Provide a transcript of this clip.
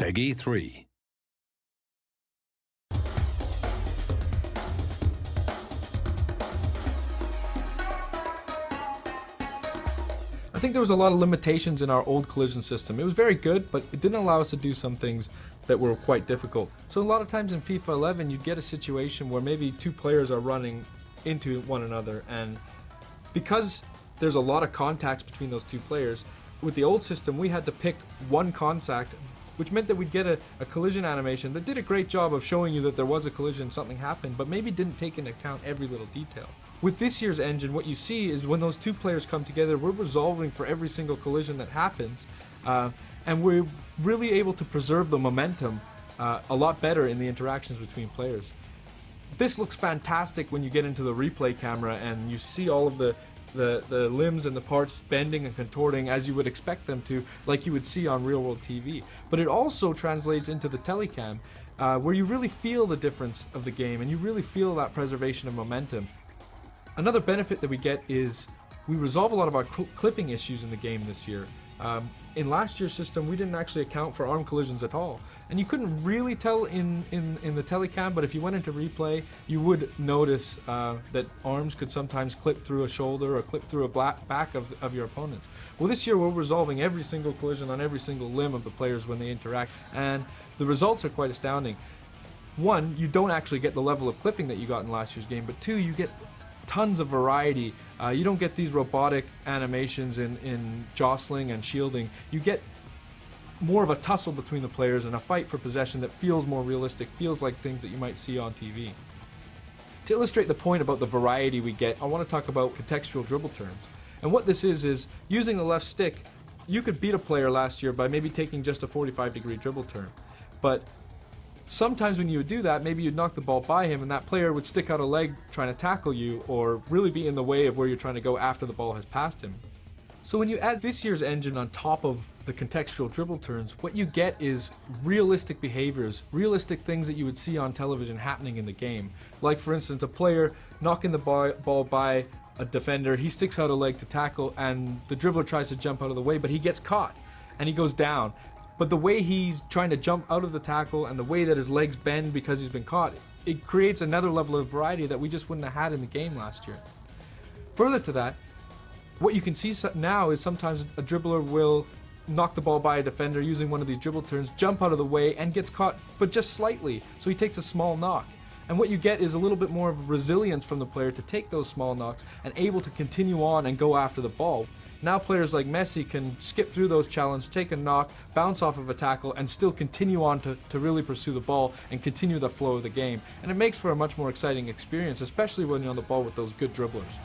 Peggy 3. I think there was a lot of limitations in our old collision system. It was very good, but it didn't allow us to do some things that were quite difficult. So a lot of times in FIFA 11, you'd get a situation where maybe two players are running into one another, and because there's a lot of contacts between those two players, with the old system we had to pick one contact, which meant that we'd get a collision animation that did a great job of showing you that there was a collision, something happened, but maybe didn't take into account every little detail. With this year's engine, what you see is when those two players come together, we're resolving for every single collision that happens, and we're really able to preserve the momentum a lot better in the interactions between players. This looks fantastic when you get into the replay camera and you see all of the limbs and the parts bending and contorting as you would expect them to, like you would see on real-world TV. But it also translates into the telecam, where you really feel the difference of the game and you really feel that preservation of momentum. Another benefit that we get is we resolve a lot of our clipping issues in the game this year. In last year's system, we didn't actually account for arm collisions at all, and you couldn't really tell in the telecam, but if you went into replay, you would notice that arms could sometimes clip through a shoulder or clip through a back of your opponents. Well, this year we're resolving every single collision on every single limb of the players when they interact, and the results are quite astounding. One, you don't actually get the level of clipping that you got in last year's game, but two, you get tons of variety. You don't get these robotic animations in jostling and shielding. You get more of a tussle between the players and a fight for possession that feels more realistic, feels like things that you might see on TV. To illustrate the point about the variety we get, I want to talk about contextual dribble turns. And what this is using the left stick, you could beat a player last year by maybe taking just a 45-degree dribble turn. But sometimes when you would do that, maybe you'd knock the ball by him and that player would stick out a leg trying to tackle you or really be in the way of where you're trying to go after the ball has passed him. So when you add this year's engine on top of the contextual dribble turns, what you get is realistic behaviors, realistic things that you would see on television happening in the game. Like for instance, a player knocking the ball by a defender, he sticks out a leg to tackle and the dribbler tries to jump out of the way, but he gets caught and he goes down. But the way he's trying to jump out of the tackle and the way that his legs bend because he's been caught, it creates another level of variety that we just wouldn't have had in the game last year. Further to that, what you can see now is sometimes a dribbler will knock the ball by a defender using one of these dribble turns, jump out of the way and gets caught, but just slightly, so he takes a small knock. And what you get is a little bit more of resilience from the player to take those small knocks and able to continue on and go after the ball. Now players like Messi can skip through those challenges, take a knock, bounce off of a tackle, and still continue on to really pursue the ball and continue the flow of the game. And it makes for a much more exciting experience, especially when you're on the ball with those good dribblers.